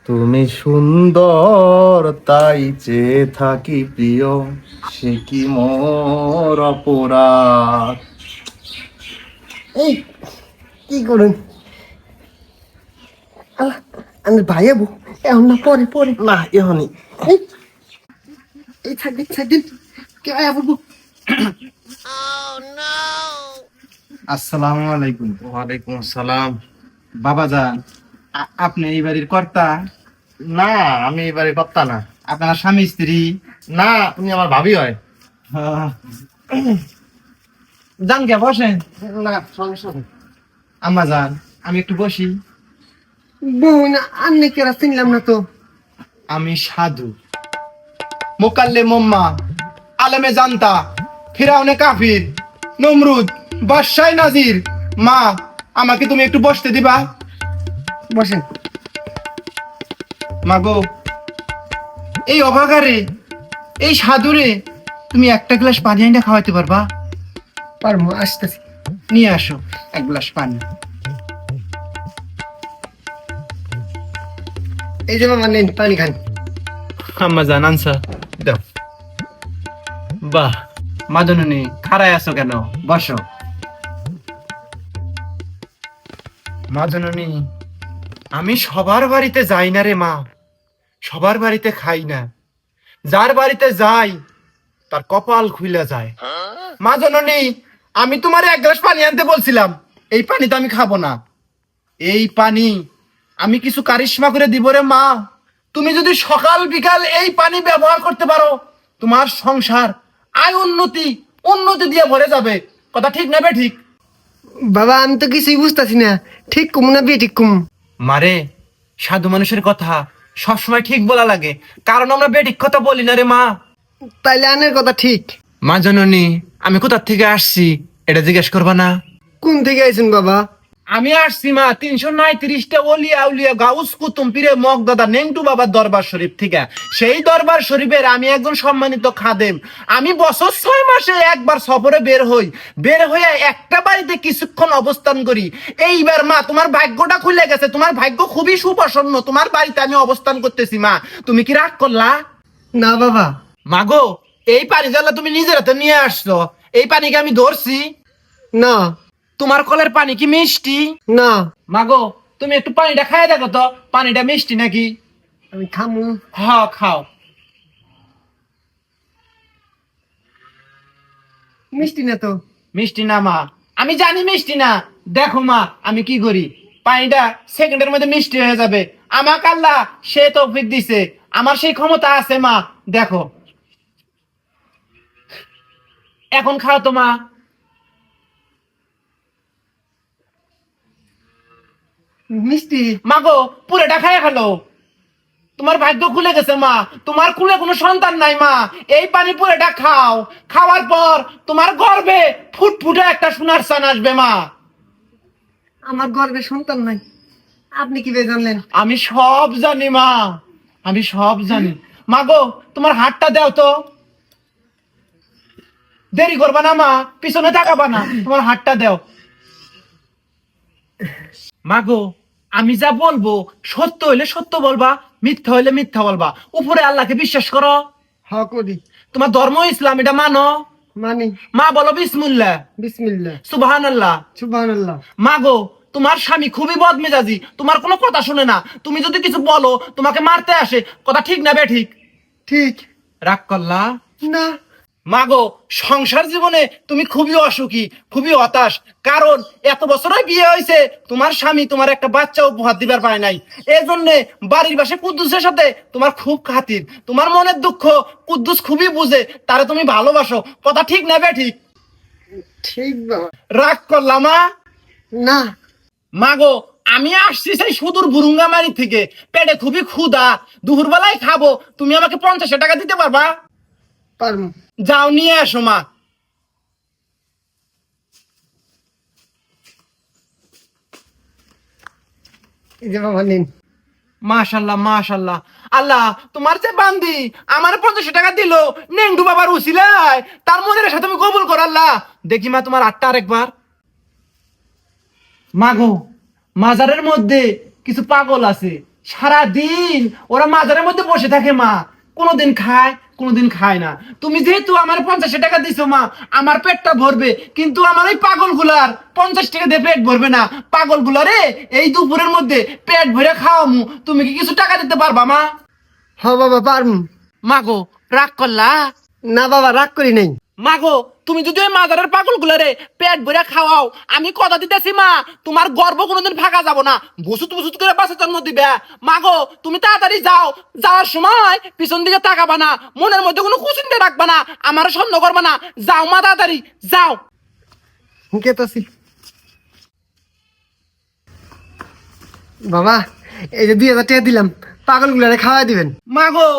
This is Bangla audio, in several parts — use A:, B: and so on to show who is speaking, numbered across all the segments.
A: তুমি সুন্দর তাই চেয়ে থাকি প্রিয়, সে কি মোর অপরাধ।
B: এই কি করুন আল্লাহ, আমি ভাই আবু এখন না পরে পরে
A: না এখনই।
B: এই এই ছাড় দিন কে আয় আবু
C: আসসালামু আলাইকুম।
A: ওয়ালাইকুম আসসালাম।
C: বাবাজান, আপনি এই বাড়ির কর্তা?
A: না, আমি এবারে কর্তা না।
C: আপনার স্বামী স্ত্রী?
A: না, তুমি আমার ভাবি হয়।
C: যান কে বসেন।
A: না, সমস্যা নেই।
C: আম্মা যান, আমি একটু বসি।
B: বউ না আন্নে কেরা চিনলাম না তো।
C: আমি সাধু, মোকাল্লে মোম্মা, আলেমে জানতা, ফিরাউনে কাফির, নমরুদ, বাদশায় নাজির। মা, আমাকে তুমি একটু বসতে দিবা?
B: বসেন।
C: মাগো, এই অভাগারে, এই সাধুরে তুমি একটা গ্লাস পানি আইনা খাওয়াইতে পারবা?
B: পারবো, আসতেছি।
C: নিয়ে আসো এক গ্লাস পানি।
B: এই যে মামা নেন পানি খান।
C: আম্মা জান আনসা দাও। বাহ, মাদনুনি খাড়ায় আছো কেন? বসো। মাদনুনি, আমি সবার বাড়িতে যাই না রে মা, সবার বাড়িতে খাই না। যার বাড়িতে যাই তার কপাল খুইলা যায়। মা জননী, আমি তোমার এক গ্লাস পানি আনতে বলছিলাম, এই পানি তো আমি খাবো না। এই পানি আমি কিছু কারিশমা করে দিব রে মা। তুমি যদি সকাল বিকাল এই পানি ব্যবহার করতে পারো, তোমার সংসার আয় উন্নতি উন্নতি দিয়ে ভরে যাবে। কথা ঠিক না বে ঠিক?
B: বাবা আমি তো কিছুই বুঝতেছি না, ঠিক কুম না বিয়ে ঠিক কুম?
C: মারে, সাধু মানুষের কথা সবসময় ঠিক বলা লাগে, কারণ আমরা বেঠিক কথা বলি না রে মা।
B: তাইলে আনের কথা ঠিক।
C: মা জননী, আমি কোথা থেকে আসছি এটা জিজ্ঞেস করবা না?
B: কোন থেকে আইছেন বাবা?
C: আমি আসছি মা 339টা অলিয়া উলিয়া গাউস কুতুম পীরে মগদাদা নেংটু বাবার দরবার শরীফ থেকে। সেই দরবার শরীফের আমি একজন সম্মানিত খাদেম। আমি বছর 6 মাসে একবার সফরে বের হয়ে একটা বাড়িতে কিছুক্ষণ অবস্থান করি। এইবার মা তোমার ভাগ্যটা খুলে গেছে, তোমার ভাগ্য খুবই সুপ্রসন্ন, তোমার বাড়িতে আমি অবস্থান করতেছি। মা তুমি কি রাগ করলা?
B: না বাবা।
C: মাগো, এই পানি জ্বালা তুমি নিজের হাতে নিয়ে আসছো, এই পানিকে আমি ধরছি?
B: না
C: তোমার কলের পানি কি মিষ্টি?
B: না
C: মাগো, তুমি একটু পানিটা খাই দেখো তো, পানিটা মিষ্টি নাকি?
B: আমি খামু।
C: হ্যাঁ খাও।
B: মিষ্টি না তো।
C: মিষ্টি না মা, আমি জানি মিষ্টি না। দেখো মা, আমি কি করি, পানিটা সেকেন্ডের মধ্যে মিষ্টি হয়ে যাবে। আমাকে আল্লাহ সে তৌফিক দিছে, আমার সেই ক্ষমতা আছে মা। দেখো, এখন খাও তো মা।
B: মিষ্টি।
C: মাগো, পুরোটা খাইয়া খেলো, তোমার ভাগ্য খুলে গেছে মা। তোমার কুলে কোনো সন্তান নাই মা, এই পানি পুরোটা খাও। খাওয়ার পর তোমার গর্ভে ফুটফুটে একটা সোনার চান আসবে মা।
B: আমার গর্বে সন্তান নাই, আপনি কি বে জানলেন?
C: আমি সব জানি মা, আমি সব জানি। মাগো, তোমার হাতটা দাও তো। দেরি করবা না মা, পিছনে তাকাবা না, তোমার হাতটা দাও। মাগো, আমি যা বলবো সত্য হইলে সত্য বলবা, মিথ্যা হইলে মিথ্যা বলবা। উপরে আল্লাহকে বিশ্বাস করো?
B: হ করি।
C: তোমার ধর্ম ইসলাম, এটা মানো?
B: মানি।
C: মা বলো বিসমিল্লাহ,
B: বিসমিল্লাহ।
C: সুবহানাল্লাহ।
B: সুবহানাল্লাহ।
C: মাগো, তোমার স্বামী খুবই বদমেজাজি, তোমার কোনো কথা শুনে না। তুমি যদি কিছু বলো তোমাকে মারতে আসে। কথা ঠিক না বে ঠিক?
B: ঠিক।
C: রাগ করলা?
B: না।
C: মাগো, সংসার জীবনে তুমি খুবই অসুখী, খুবই হতাশ। কারণ এত বছর বিয়ে হয়েছে, তোমার স্বামী তোমার একটা বাচ্চা উপহার দিবার পায় নাই। এই জন্য বাড়ির বাসে কুদ্দুসের সাথে তোমার খুব খাতির। তোমার মনের দুঃখ কুদ্দুস খুবই বুঝে, তারে তুমি ভালোবাসো। কথা ঠিক না বে ঠিক?
B: ঠিক বাবা।
C: রাগ করলা মা?
B: না।
C: মাগো, আমি আসছি সেই সুদূর বুরুঙ্গামারি থেকে, পেটে খুবই ক্ষুধা, দুপুরবেলায় খাবো। তুমি আমাকে 50 টাকা দিতে পারবা?
B: পারবো।
C: যাও নিয়ে আসো মা।
B: এই যে বাবা নিন।
C: মাশাল্লাহ মাশাল্লাহ। আল্লাহ তোমার যে বান্দি আমার 50 টাকা দিল নেংডু বাবার উসিলায়, তার মনের সাথে তুমি কবুল কর আল্লাহ। দেখি মা তোমার আটটা আরেকবার। মাগো, মাজারের মধ্যে কিছু পাগল আছে, সারা দিন ওরা মাজারের মধ্যে বসে থাকে মা, কোনোদিন খায় কোনোদিন খায় না। তুমি যেহেতু আমার 50 টাকা দিছো মা, আমার পেটটা ভরবে, কিন্তু আমার এই পাগল গুলার 50 টাকা দিয়ে পেট ভরবে না। পাগল গুলারে এই দুপুরের মধ্যে পেট ভরে খাওয়ামু, তুমি কি কিছু টাকা দিতে পারবা মা?
B: হ বাবা পারমু।
C: মাগো রাগ করলা?
B: না বাবা রাগ করি নাই।
C: মাগো তুমি যদি ওই মাজারের পাগল গুলারে পেট ভরে খাওয়াও, আমি কথা দিতেছি মা, তোমার গর্ব কোনোদিন ফাঁকা যাব না, বুসুত বুসুত করে বাসা জন্ম দিবে। মাগো তুমি তাড়াতাড়ি যাও, যাওয়ার সময় পিছন দিকে তাকাবা না, মনের মধ্যে কোনো কুচিন্তা রাখবা না, আমার সন্দেহ করবা না। যাও মা তাড়াতাড়ি যাও।
B: কেতাছি বাবা, এই যে 2000 টাকা দিলাম, পাগল গুলারে খাওয়াই দিবেন।
C: মাগো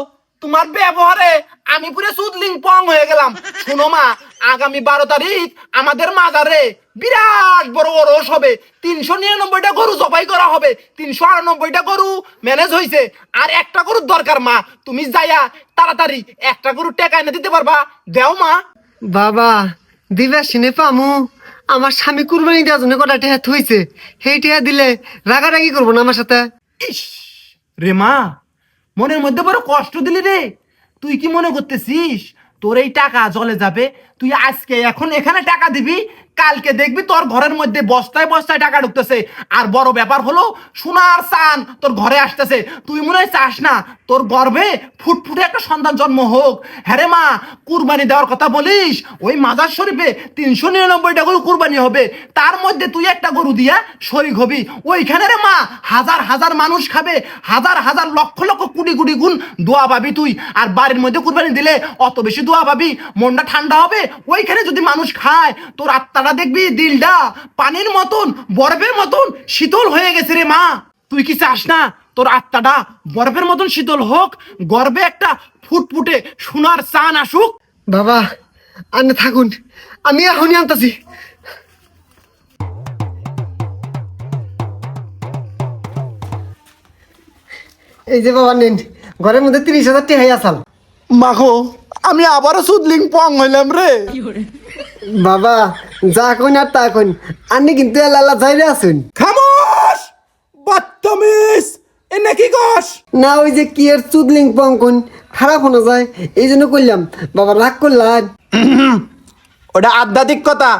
C: তোমার ব্যবহারে আমি পুরো সুদলিং পং হয়ে গেলাম। শোনো মা, আগামী 12 তারিখ আমাদের মাজারে বিরাট বড় ওরস হবে। 399টা গরু জবাই করা হবে, 398টা গরু ম্যানেজ হয়েছে, আর একটা গরুর দরকার মা। তুমি যাইয়া তাড়াতাড়ি একটা গরু টাকা এনে দিতে পারবা? দেও মা।
B: বাবা দিবে সিনে পামু, আমার স্বামী কুরবানি দেওয়ার জন্য কটা টাকা থইছে, সেই টাকা দিলে রাগারাগি করবো না আমার সাথে।
C: ইস রে মা, মনের মধ্যে বড় কষ্ট দিলি রে। তুই কি মনে করতেছিস তোর এই টাকা জলে যাবে? তুই আজকে এখন এখানে টাকা দিবি, কালকে দেখবি তোর ঘরের মধ্যে বস্তায় বস্তায় টাকা ঢুকতেছে। আর বড় ব্যাপার হলো সোনার চান তোর ঘরে আসতেছে। তুই মনে হয় চাস না তোর গর্ভে ফুটফুটে একটা সন্তান জন্ম হোক? হ্যাঁ রে মা, কুরবানি দেওয়ার কথা বলিস, ওই মাজার শরীফে 399টা গরু কুরবানি হবে, তার মধ্যে তুই একটা গরু দিয়া শরীক হবি। ওইখানে রে মা হাজার হাজার মানুষ খাবে, হাজার হাজার লক্ষ লক্ষ কোটি কোটি গুণ দোয়া পাবি তুই। আর বাড়ির মধ্যে কুরবানি দিলে অত বেশি দোয়া পাবি, মনটা ঠান্ডা হবে। ওইখানে যদি মানুষ খায়, তোর আত্মাটা দেখবি দিলটা পানির মতন বরফের মতন শীতল হয়ে গেছে রে মা। তুই কি চাস না তোর আত্মাটা বরফের মতন শীতল হোক, গর্বে একটা ফুটফুটে সোনার চান আসুক?
B: বাবা আপনি থাকুন, আমি এখনই আনতাছি। এই যে বাবা নেন, ঘরের মধ্যে 30,000 টাকা আসাল।
C: মাগো আমি আবারও সুদলিং পং হইলাম রে।
B: বাবা যা কইন আর তা কইন, আপনি কিন্তু আল্লাহ যাইরে আছেন।
C: খামোশ বদতমিজ, এনে কি কস?
B: না ওই যে কি এর চুদলিং পং কোন খারাপ শোনা যায়, এই জন্য কইলাম। বাবা রাগ করলাম?
C: ওটা আধ্যাত্মিক কথা,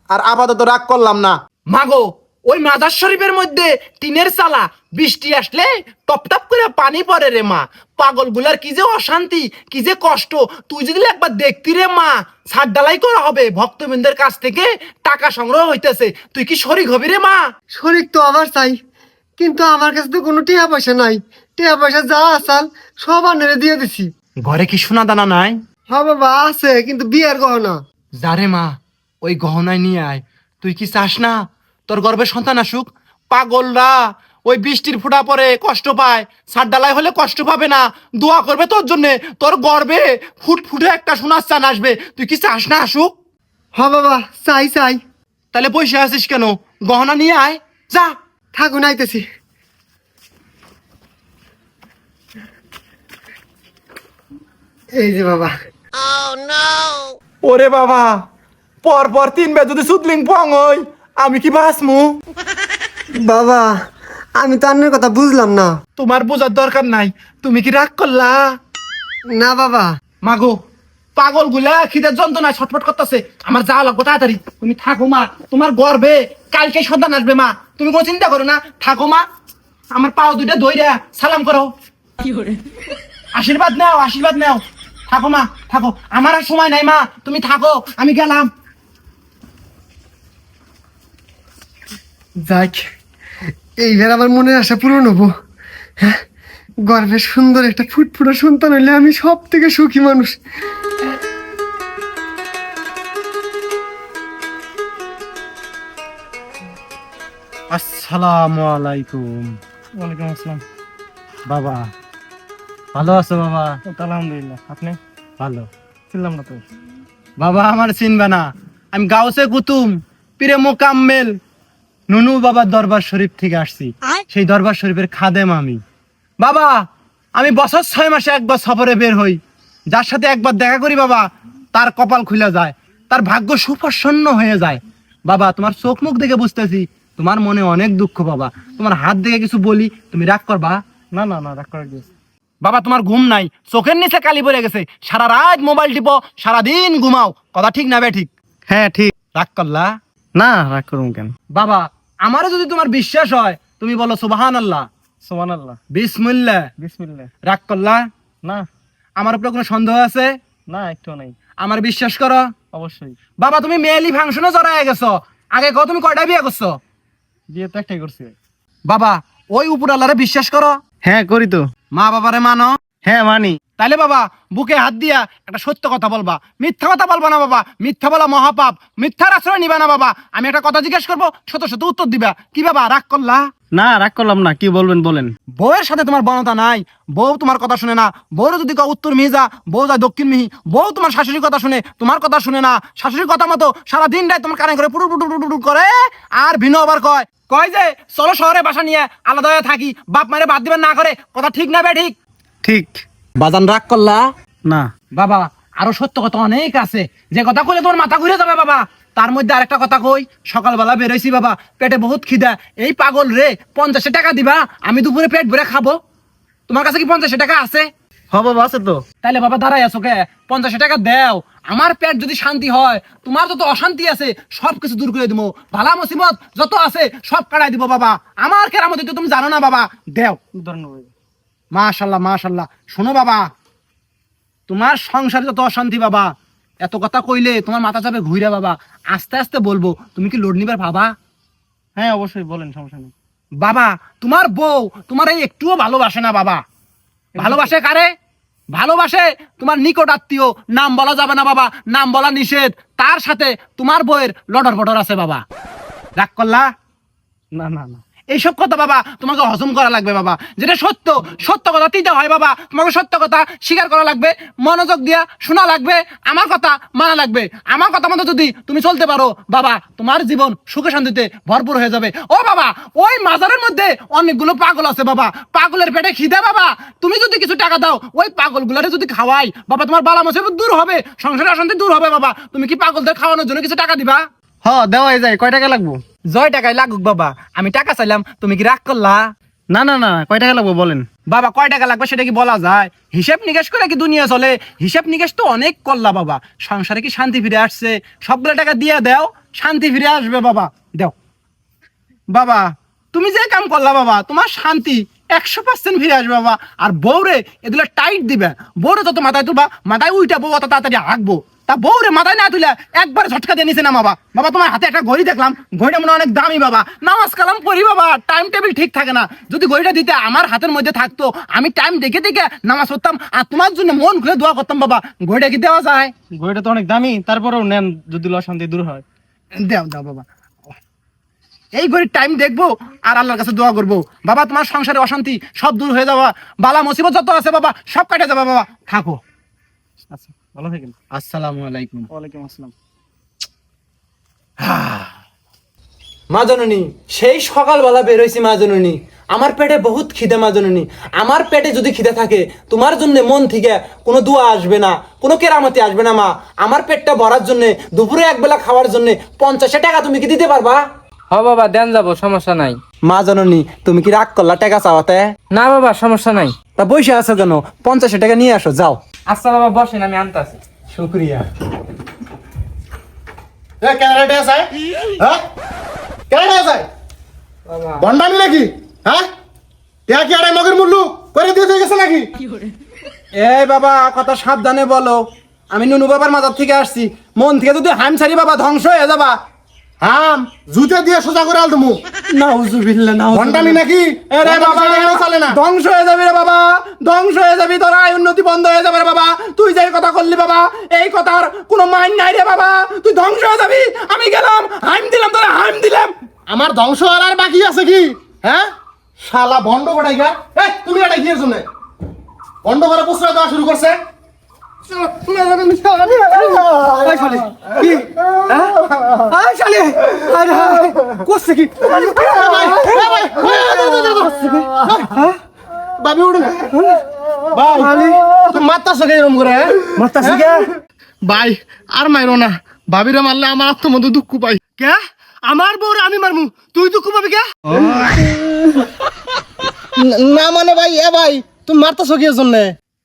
C: আর আপাতত রাগ করলাম না। মাগো ওই মাজার শরীফের মধ্যে টিনের চালা, বৃষ্টি আসলে টপ টপ করে পানি পড়ে রে মা। পাগল গুলার কি যে অশান্তি, কি যে কষ্ট, তুই যদি একবার দেখতি রে মা। ছাদ ডালাই করা হবে, ভক্তবৃন্দের কাছ থেকে টাকা সংগ্রহ হইতেছে, তুই কি শরীক হবি রে মা?
B: শরীর তো আবার চাই, কিন্তু আমার কাছে তো কোনো টাকা পয়সা নাই। টাকা পয়সা যা আসাল সব আনেরে দিয়ে দিছি।
C: ঘরে কি সোনা দানা নাই?
B: হ্যাঁ বাবা আছে, কিন্তু বিয়ের গহনা।
C: যারে মা ওই গহনায় নিয়ে আয়। তুই কি চাস না তোর গর্ভে সন্তান আসুক? পাগলরা ওই বৃষ্টির ফোঁটা পরে কষ্ট পায়, ছাদ ডালাই হলে কষ্ট পাবে না, দোয়া করবে তোর জন্য, তোর গর্ভে ফুটফুটে একটা সোনার চান আসবে। তুই কি চাস না আসুক?
B: হ্যাঁ বাবা চাই চাই।
C: তাহলে বসে আছিস কেন? গহনা নিয়ে আয়, যা।
B: থাকুন আইতেছি। এই যে বাবা।
C: ওরে বাবা, পর পর 3 বার যদি সুদলিং পং হই, আমি কি বাঁচমু?
B: বাবা আমি তো আপনার কথা বুঝলাম না।
C: তোমার বোঝার দরকার নাই, তুমি কি রাগ করলা?
B: না বাবা।
C: মাগো পাগল গুলা খিদের যন্ত্রণায় ছটফট করতেছে, আমার যাওয়া লাগবে তাড়াতাড়ি। তুমি থাকো মা, তোমার গর্ভে কালকে সন্তান আসবে মা, তুমি কোনো চিন্তা করো না। থাকো মা, আমার পাও দুইটা ধইরা সালাম করো, আশীর্বাদ নাও, আশীর্বাদ নাও। থাকো মা থাকো, আমার আর সময় নাই মা, তুমি থাকো, আমি গেলাম।
B: যাক, এইবার আমার মনের আশা পূরণ হবো। হ্যাঁ, গর্ভে সুন্দর একটা ফুটফুটা সন্তান হইলে আমি সব থেকে সুখী মানুষ।
C: আসসালামু আলাইকুম।
A: ওয়ালাইকুম আসসালাম।
C: বাবা ভালো আছো? বাবা
A: আলহামদুলিল্লাহ, আপনি?
C: ভালো।
A: ছিলাম না তো।
C: বাবা আমার চিনবে না, আমি গাউসে কুতুম পীরে মোকাম্মেল নুনু বাবার দরবার শরীফ থেকে আসছি। সেই দরবার শরীফের খাদেম আমি। বাবা আমি বছর 6 মাসে একবার সফরে বের হই, যার সাথে একবার দেখা করি বাবা তার কপাল খুলে যায়, তার ভাগ্য সুপ্রসন্ন হয়ে যায়। বাবা তোমার চোখ মুখ দেখে বুঝতেছি তোমার মনে অনেক দুঃখ। বাবা তোমার হাত দেখে কিছু বলি, তুমি রাগ করবা?
A: না না না রাগ করে দিয়েছে।
C: বাবা তোমার ঘুম নাই, চোখের নিচে কালি পড়ে গেছে, সারা রাত মোবাইল টিপো, সারাদিন ঘুমাও, কথা ঠিক না বে ঠিক?
A: হ্যাঁ ঠিক।
C: রাগ করলা?
A: না রাগ করুন কেন?
C: বাবা আমারও যদি তোমার বিশ্বাস হয় তুমি বলো সুবহানাল্লাহ,
A: সুবহানাল্লাহ,
C: বিসমিল্লাহ।
A: বিসমিল্লাহ।
C: রাগ করলা?
A: না
C: আমার উপরে কোনো সন্দেহ আছে?
A: না একটু নাই।
C: আমার বিশ্বাস করো।
A: অবশ্যই।
C: বাবা তুমি মেয়েলি ফাংশনে জড়ায় গেছো, আগে কও তুমি কয়টা বিয়ে করছো?
A: বিয়ে তো একটাই করছি।
C: বাবা ওই উপরালারে বিশ্বাস করো?
A: হ্যাঁ করি তো।
C: মা বাবারে মানো?
A: হ্যাঁ মানি।
C: তাইলে বাবা বুকে হাত দিয়া একটা সত্য কথা বলবা, মিথ্যা কথা বলবা না বাবা, মিথ্যা বলা মহাপাপ, মিথ্যার আশ্রয় নিবা না বাবা। আমি একটা কথা জিজ্ঞেস করবো, শত শত উত্তর দিবা। কি বাবা রাগ করলা?
A: না রাগ করলাম না, কি বলবেন বলেন।
C: বউয়ের সাথে তোমার বনতা নাই, বউ তোমার কথা শুনে না। বউর যদি কও উত্তর মিহি বউ যায় দক্ষিণ মিহি। বউ তোমার শাশুড়ির কথা শুনে, তোমার কথা শুনে না। শাশুড়ির কথা মতো সারা দিন রাত তোমার কানে করে পুটুর পুটুর পুটুর করে, আর ভিন্ন আবার কয় কয় যে চলো শহরে বাসা নিয়ে আলাদা হয়ে থাকি, বাপ মারে বাদ দিবেন না করে। কথা ঠিক না বে ঠিক?
A: ঠিক।
C: বাজান রাগ করলা?
A: না।
C: বাবা আরো সত্য কথা অনেক আছে, যে কথা কইলে তোমার মাথা ঘুরে যাবে বাবা। তার মধ্যে আরেকটা কথা কই, সকালবেলা বেরোইছি বাবা, পেটে বহুত খিদা। এই পাগল রে 50 টাকা দিবা, আমি দুপুরে পেট ভরে খাবো। তোমার কাছে কি 50 টাকা আছে?
A: হ বাবা আছে তো।
C: তাইলে বাবা দাঁড়াই আছো কে? 50 টাকা দেও, আমার পেট যদি শান্তি হয়, তোমার যত অশান্তি আছে সবকিছু দূর করে দিবো। ভালা মুসিবত যত আছে সব কাটাই দিব বাবা। আমার কেরামতি তো তুমি জানো না বাবা, দেও।
A: ধন্যবাদ।
C: মাশাল্লাহ মাশাল্লাহ। শোনো বাবা, তোমার সংসারে যত অশান্তি বাবা, এত কথা কইলে তোমার মাথা যাবে ঘুরে বাবা। আস্তে আস্তে বলবো, তুমি কি লোড নিবার ভাবা?
A: হ্যাঁ অবশ্যই বলেন, সমস্যা নেই।
C: বাবা তোমার বউ তোমার এই একটুও ভালোবাসে না বাবা। ভালোবাসে কারে? ভালোবাসে তোমার নিকট আত্মীয়, নাম বলা যাবে না বাবা, নাম বলা নিষেধ। তার সাথে তোমার বউয়ের লটর পটর আছে বাবা। রাগ করলা?
A: না না না।
C: এইসব কথা বাবা তোমাকে হজম করা লাগবে বাবা। যেটা সত্য, সত্য কথা দিতে হয় বাবা। তোমাকে সত্য কথা স্বীকার করা লাগবে, মনোযোগ দিয়া শোনা লাগবে, আমার কথা মানা লাগবে। আমার কথা মতো যদি তুমি চলতে পারো বাবা, তোমার জীবন সুখে শান্তিতে ভরপুর হয়ে যাবে। ও বাবা ওই মাজারের মধ্যে অনেকগুলো পাগল আছে বাবা, পাগলের পেটে খিদে বাবা। তুমি যদি কিছু টাকা দাও, ওই পাগলগুলারে যদি খাওয়াই বাবা, তোমার বালা মুসিবত দূর হবে, সংসারের অশান্তি দূর হবে বাবা। তুমি কি পাগলদের খাওয়ানোর জন্য কিছু টাকা দিবা?
A: হ দেওয়াই যায়। কয় টাকা লাগবো?
C: জয় টাকায় লাগুক বাবা, আমি টাকা চাইলাম, তুমি কি রাগ করলা?
A: না না না, কয় টাকা লাগবো বলেন।
C: বাবা কয় টাকা লাগবে সেটা কি বলা যায়? হিসেব নিকেশ করে কি দুনিয়া চলে? হিসেব নিকেশ তো অনেক করলা বাবা, সংসারে কি শান্তি ফিরে আসছে? সবগুলো টাকা দিয়ে দাও, শান্তি ফিরে আসবে বাবা। দাও বাবা, তুমি যে কাম করলা বাবা, তোমার শান্তি 100% ফিরে আসবে বাবা। আর বউরে এগুলো টাইট দিবে, বউরে যত মাথায় তুলবা, মাথায় উইটা বউ অত তাড়াতাড়ি হাঁকবো। তা বউরে মাথায় না তুলে একবার ঝটকা দিয়ে নিছে না বাবা। বাবা তোমার হাতে একটা ঘড়ি দেখলাম, ঘড়িটা মনে হয় অনেক দামি বাবা। নামাজ কালাম পড়ি বাবা, টাইম টেবিল ঠিক থাকে না। যদি ঘড়িটা দিতে আমার হাতের মধ্যে থাকতো, আমি টাইম দেখে দেখে নামাজ পড়তাম, আর তোমার জন্য মন খুলে দোয়া করতাম বাবা। ঘড়িটা কি দেওয়া যায়?
A: ঘড়িটা তো অনেক দামি, তারপরেও নেন যদি অশান্তি দূর হয়।
C: দাও দাও বাবা, এই ঘড়ির টাইম দেখবো আর আল্লাহর কাছে দোয়া করবো বাবা। তোমার সংসারে অশান্তি সব দূর হয়ে যাবা, বালা মুসিবত যত আছে বাবা সব কাটে যাবে বাবা। থাকো।
A: আচ্ছা ভালো থাকেন।
C: আসসালামু আলাইকুম।
A: ওয়ালাইকুম আসসালাম।
C: মা জননী, সেই সকালবেলা বেরোইছি মা জননী, আমার পেটে বহুত খিদে মা জননী। আমার পেটে যদি খিদে থাকে, তোমার জন্য মন থেকে কোনো দোয়া আসবে না, কোনো কেরামতি আসবে না মা। আমার পেটটা ভরার জন্য, দুপুরে একবেলা খাওয়ার জন্য 50 টাকা তুমি কি দিতে পারবা?
D: হ বাবা দেন যাবো, সমস্যা নাই।
C: মা জননী তুমি কি রাগ করলা টাকা চাওয়াতে?
D: না বাবা সমস্যা নাই।
C: তা বসে আছো কেন? 50 টাকা নিয়ে আসো, যাও।
D: আচ্ছা বাবা বসেন, আমি আনতাছি।
C: শুক্রিয়া।
E: ক্যানাডা আছে হ্যাঁ, ক্যানাডা আছে বন্ডামি নাকি? হ্যাঁ, টিয়া কি আড়াই মগের মূল্য করে দিয়ে গেছে নাকি?
C: এই বাবা কথা সাবধানে বলো, আমি নুনু বাবার মাজার থেকে আসছি। মন থেকে যদি হাম ছাড়ি বাবা ধ্বংস হয়ে যাবা।
E: হাম জুতে দিয়ে সোজা করে আল তুমি
C: নাউজুবিল্লাহ,
E: বন্ডামি নাকি?
C: এরে বাবা
E: চলে না।
C: ধ্বংস হয়ে যাবি রে বাবা, ধ্বংস হয়ে যাবি, তোর আয় উন্নতি বন্ধ হয়ে যাবে রে বাবা। তুই যে কথা করলি বাবা, এই কথার কোনো মান নাই রে বাবা। তুই ধ্বংস হয়ে যাবি। আমি গেলাম, হাইম দিলাম, তোরা হাইম দিলাম।
E: আমার ধ্বংস হওয়ার আর বাকি আছে কি? হ্যাঁ, শালা বন্ড কটাই গা। তুমি এটা কি শুনে বন্ড করে প্রশ্রয় দেওয়া শুরু করছে? ভাবি উঠুন ভাই, তুমি মারতাছো কে এরকম করে?
C: মারতাছি কে?
E: ভাই আর মাইরো না, ভাবিরে মারলে আমার আত্মমধ্যে দুঃখ পাই।
C: কে? আমার বউরে আমি মারমু, তুই দুঃখ পাবি কে?
A: না মানে ভাই এ ভাই তুমি মারতেছো কি এর জন্য?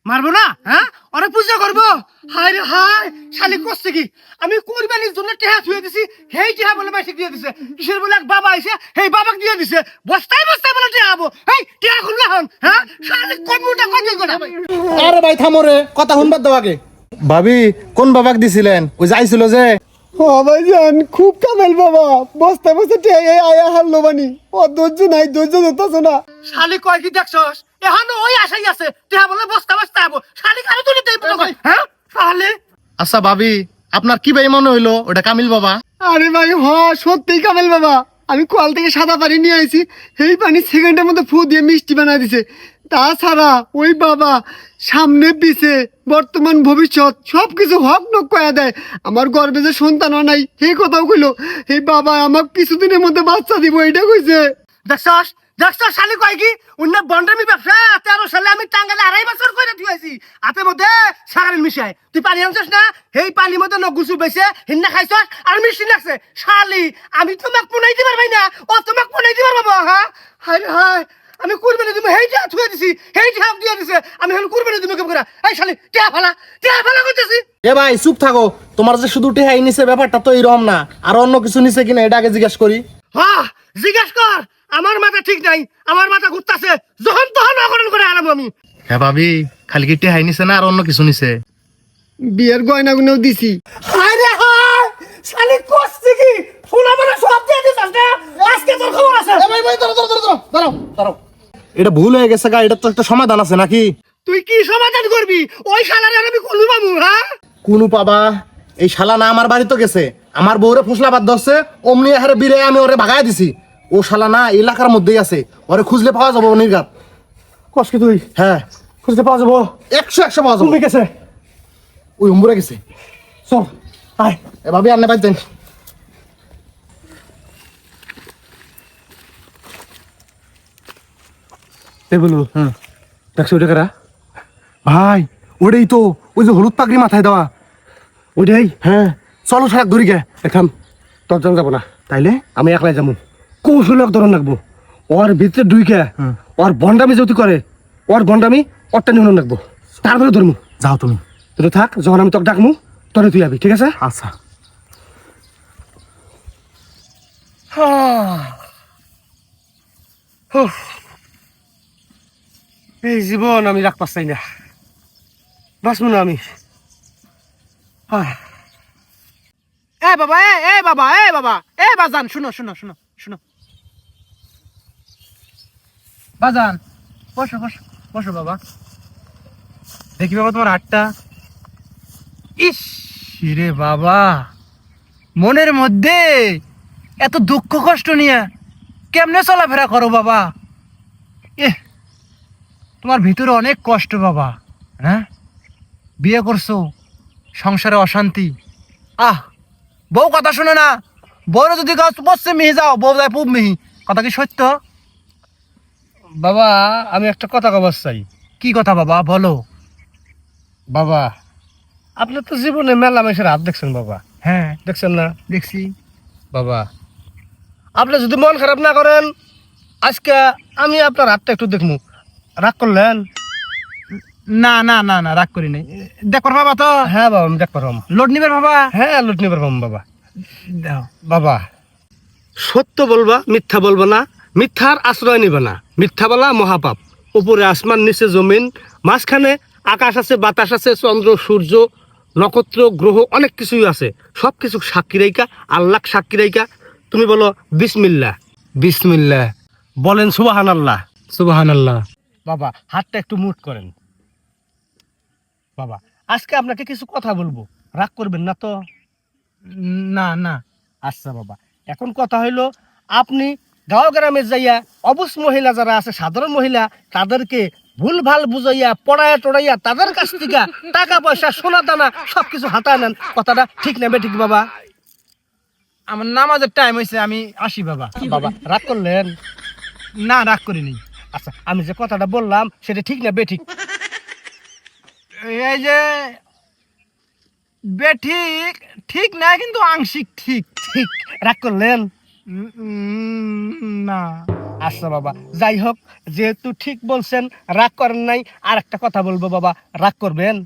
B: মারবো না, হ্যাঁ? ওরা পূজা করবো? হায় রে হায়, শালি করছে কি? আমি কুরবানির জন্য টেহা ছুঁয়ে দিছি, হেই টেহা বলে মাসিক দিয়ে দিছে। কিসের বলে এক বাবা আইছে, হেই বাবাকে দিয়ে দিছে। বস্তায় বস্তায় বলে টেহা হবো। হেই টেহা খুললে হন, হ্যাঁ? শালি কম্পিউটার কত করে?
A: আরে ভাই থামো রে, কথা শুনবার দাও আগে। ভাবি কোন বাবাক দিছিলেন? ওই যাইছিল যে
B: ও ভাইজান, খুব কামেল বাবা। বস্তায় বস্তায় টেহা এই আয়া হারলো বানি। ও ধৈর্য নাই, ধৈর্য ধরতেছে না। শালি কয় কি দেখছস? এখনো ওই আশাই আছে, টেহা বলে বস্তা বস্তা হবো। শালি কারো তুই দেই বলো, হ্যাঁ? শালি
A: আচ্ছা ভাবি আপনার কি ভাই মনে হইলো ওটা কামিল বাবা?
B: আরে ভাই সত্যিই কামেল বাবা। আমি কল থেকে সাদা পানি নিয়ে আইছি, এই পানি সেকেন্ডের মধ্যে ফু দিয়ে মিষ্টি বানাই দিছে। তাছাড়া ওই বাবা সামনে পিছে বর্তমান ভবিষ্যৎ সবকিছু হক নক কয়া দেয়। আমার গর্বে যে সন্তানও নাই এই কথাও কইলো। এই বাবা আমার কিছুদিনের মধ্যে বাচ্চা দিব এটা কইছে। দেখছস দেখছস শালি কয় কি অন্য বন্ডামি ব্যবসা 13 সালে আমি টাঙ্গালে 2.5 বছর করে দিয়েছি। হাতের মধ্যে সারাদিন মিশাই তুই পানি আনছস না, এই পানির মধ্যে নগুসু বেছে হিন্না খাইছস আর মিষ্টি লাগছে। শালি আমি তোমাক পুনাই দিবার ভাই না, ও তোমাক পুনাই দিবার বাবা। হ্যাঁ হায় রে হায়, আমি কুরবানি দিব হেইটা ছুঁয়ে দিছি, হেইটা হাফ দিয়ে দিছে। আমি এখন কুরবানি দিব কেমন করে? এই শালি টেহা ফালা করতেছি।
A: এ ভাই চুপ থাকো, তোমার যে শুধু টেহাই নিছে ব্যাপারটা তো এরকম না, আর অন্য কিছু নিছে কিনা এটা আগে জিজ্ঞেস করি।
B: হ্যাঁ জিজ্ঞাসা কর, আমার মাথা ঠিক নাই, আমার মাথা ঘুরতাছে। যখন তখন অকরণ করে আরাম আমি।
A: হ্যাঁ ভাবি খালি কি টেহাই নিছে না আর অন্য কিছু নিছে?
B: বিয়ের গয়নাগুলোও দিছি। আরে হায় শালি কষ্ট কি ফুলা মানে সব দিয়ে দিছস না, আজকে তোর খবর আছে।
A: ভাই ভাই দাঁড়াও এটা ভুল হয়ে গেছে গা, এটা তো একটা সমাধান আছে নাকি?
B: তুই কি সমাধান করবি? ওই শালারে আমি কোন বাবু? হ্যাঁ
A: কোন পাবা, এই শালা না আমার বাড়ি তো গেছে, আমার বউরে ফুসলা বাদ ধরছে, অমনি হারে বিরে আমি ওরে ভাগাই দিছি। ও শালা না এলাকার মধ্যেই আছে, ওরে খুঁজলে পাওয়া যাবো নির্গাত।
B: কষ্ট তুই
A: হ্যাঁ
B: খুঁজতে পাওয়া যাবো।
A: 100 পাওয়া যাবো।
B: তুমি গেছে
A: ওই উম্বুরে গেছে।
B: চল আয়।
A: এ ভাবি আন্নে বাইতেন।
B: বলু দেখছো ওটা কারা?
A: ভাই ওটাই তো, ওই যে হলুদ পাগড়ি মাথায় দেওয়া
B: ওইটাই।
A: হ্যাঁ চলো সারা ধরি গে।
B: দেখাম তোর জন যাবো না,
A: তাইলে
B: আমি একলাই যাবো। কৌশল এক ধরন রাখবো, ওর ভিতরে ডুইকে ওর ভন্ডামি যদি করে, ওর ভন্ডামি ওরটা নিহন রাখবো, তারপরে ধরবো।
A: যাও তুমি।
B: তুই থাক, যখন আমি তোকে ডাকবো তোরে তুই যাবি, ঠিক আছে?
A: আচ্ছা
B: এই জীবন আমি রাখ পাচ্ছি না, বাঁচবো না আমি। এ বাবা এ বাবা এ বাবা এ বাজান, শুনো শুনো শুনো শুনো।
D: বাজান বসো বসো বসো বাবা। দেখি বাবা তোমার হাতটা। ইস রে বাবা, মনের মধ্যে এত দুঃখ কষ্ট নিয়ে কেমনে চলাফেরা করো বাবা? তোমার ভিতরে অনেক কষ্ট বাবা। হ্যাঁ বিয়ে করছো, সংসারে অশান্তি। বউ কথা শোনে না, বউরে যদি গাছ পশ্চিম মিহি যাও, বউ যায় পূব মিহি। কথা কি সত্য?
B: বাবা আমি একটা কথা কবার চাই।
D: কি কথা বাবা বলো?
B: বাবা আপনি তো জীবনে মেলা মেশের হাত দেখছেন বাবা,
D: হ্যাঁ
B: দেখছেন না?
D: দেখছি
B: বাবা আপনি যদি মন খারাপ না করেন, আজকে আমি আপনার হাতটা একটু দেখবো। রাগ করলেন?
D: না না না না রাগ করি নাই। দেখো বাবা তো।
B: হ্যাঁ বাবা আমি দেখ পারবাম।
D: লোড নিবে বাবা।
B: হ্যাঁ লুট নিয়ে পারবাম বাবা।
D: দাও।
B: বাবা সত্য বলবা, মিথ্যা বলবা না, মিথ্যার আশ্রয় নিবে না। মিথ্যা বলা মহাপাপ। উপরে আসমান, নিচে জমিন, মাঝখানে আকাশ আছে, বাতাস আছে, চন্দ্র সূর্য নক্ষত্র গ্রহ অনেক কিছুই আছে। সব কিছু সাক্ষী রাইকা, আল্লাহ সাক্ষী রাইকা তুমি বলো বিসমিল্লাহ।
D: বিসমিল্লাহ
B: বলেন সুবহানাল্লাহ।
D: সুবহানাল্লাহ।
B: বাবা হাতটা একটু মুট করেন। বাবা আজকে আপনাকে কিছু কথা বলবো, রাগ করবেন না তো?
D: না না।
B: আচ্ছা বাবা, এখন কথা হইলো, আপনি গাঁও গ্রামে যাইয়া অবুজ মহিলা যারা আছে, সাধারণ মহিলা, তাদেরকে ভুলভাল বুঝাইয়া পড়াইয়া টড়াইয়া তাদের কাছ থেকে টাকা পয়সা সোনা দানা সবকিছু হাতায় নেন। কথাটা ঠিক নেবে ঠিক বাবা?
D: আমার নামাজের টাইম হয়েছে, আমি আসি বাবা।
B: বাবা রাগ করলেন?
D: না রাগ করিনি।
B: আচ্ছা আমি যে কথাটা বললাম সেটা ঠিক না বেঠিক?
D: এই যে বেঠিক ঠিক না, কিন্তু আংশিক ঠিক।
B: ঠিক। রাগ করলেন?
D: না
B: আচ্ছা বাবা, যাই হোক, যেহেতু ঠিক বলছেন, রাগ করেন নাই, আর একটা কথা বলবো বাবা, রাগ করবেন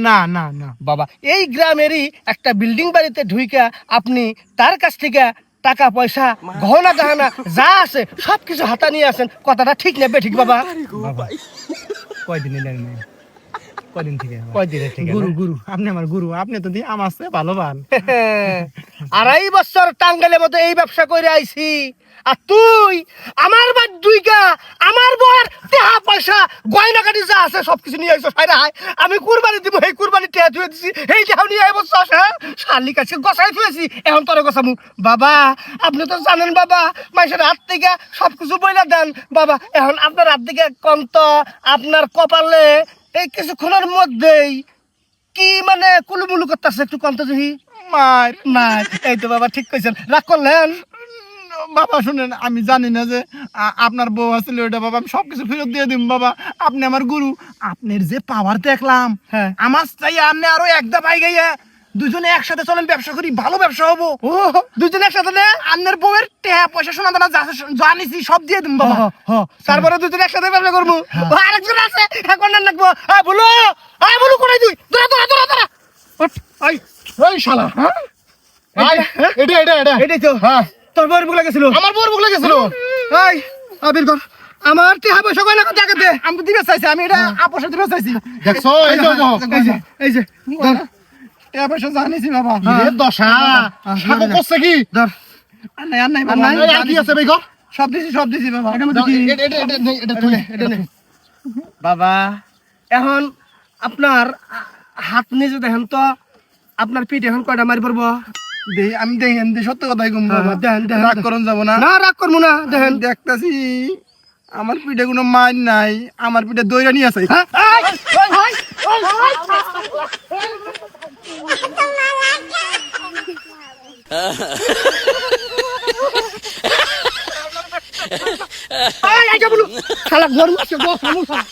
D: না না না
B: বাবা? এই গ্রামেরই একটা বিল্ডিং বাড়িতে ঢুইকা আপনি তার কাছ থেকে টাকা পয়সা গহনা গহনা যা আছে সবকিছু হাতা নিয়ে আসেন, কথাটা ঠিক নেবে ঠিক বাবা?
D: কয়দিন এলেন কয়দিন থেকে
B: কয়দিনের থেকে?
D: গুরু গুরু আপনি আমার গুরু, আপনি তো দিয়ে আমার চেয়ে ভালো পান।
B: 2.5 বছর টাঙ্গাইলের মতো এই ব্যবসা করে আইছি, আর তুই আমার বাদ দুইকা আমার বর টাকা পয়সা গয়না কাটি যা আছে সবকিছু নিয়ে আইছো। হায় হায়, আমি কুরবানি দিব, এই কুরবানি টেয়া ধুয়ে দিছি, এই যাও নিয়ে আইবো চাষ। হ্যাঁ, শালি কাছে গছাই থুয়েছি, এখন তোরে গছামু। বাবা আপনি তো জানেন বাবা, মানুষের হাত থেকে সবকিছু বইলা দেন বাবা, এখন আপনার হাত থেকে কন্ত আপনার কপালে এই কিছুক্ষণের মধ্যেই কি মানে কুলুমুলু করতেছে, একটু কন্ত দেখি।
D: মার
B: নাই, এই তো বাবা ঠিক কইছেন, রাগ করলেন?
D: বাবা শুনেন, আমি জানি না যে আপনার বউ আসলে ওটা বাবা, আমি সবকিছু ফেরত দিয়ে দিম বাবা, আপনি আমার গুরু। আপনার যে পাওয়ার দেখলাম,
B: হ্যাঁ।
D: আমার চাই আপনি আরো একটা পাই গাইয়া দুজনে একসাথে চলেন, ব্যবসা করি, ভালো ব্যবসা হবো।
B: ও দুজন একসাথে না?
D: আপনার বউয়ের টাকা পয়সা শোনা দানা জানিছি সব দিয়ে দিম বাবা।
B: তারপরে দুজন একসাথে ব্যবসা করবো। আরেকজন আছে, এখন না লাগবো। বলো বলো, কোথায় তুই? তোরা তোরা তোরা তোরা
A: এই শালা, হ্যাঁ এটা এটা এটা
B: এটাই তো।
A: হ্যাঁ,
B: তোর বউয়ের বুক লাগেছিল।
A: আমার বউর বুক লেগেছিল।
B: এই আবির কর, আমার টেহা পয়সা কয় না কথা দে।
D: আমি তো দিবে চাইছি, আমি এটা আপোষে দিবে চাইছি।
A: দেখছো এই যে
B: এই যে ধর,
D: টাকা পয়সা জানিছি বাবা।
A: এর দশা সাকো করছে কি?
B: ধর।
D: আর নাই আর নাই
B: আর
D: বাবা,
B: নাই?
A: এই আর কি আছে ভাই গো?
D: সব দিছি বাবা।
A: এটা তুই
B: বাবা এখন আপনার হাত নিজে দেখেন তো, আপনার পিঠ এখন কয়টা মারি পড়বো?
D: আমি দেখেন সত্য কথাই কম বাবা,
B: দেখেন দেখেন,
D: রাগ করুন যাব না।
B: না রাগ করবো না, দেখেন।
D: দেখতাছি আমার পিঠে কোনো মার নাই, আমার পিঠে দইরা নিয়ে আছে।
B: হ্যাঁ? এই, এই যে বলু, শালা গরু আছে, গো, শামুক শালা।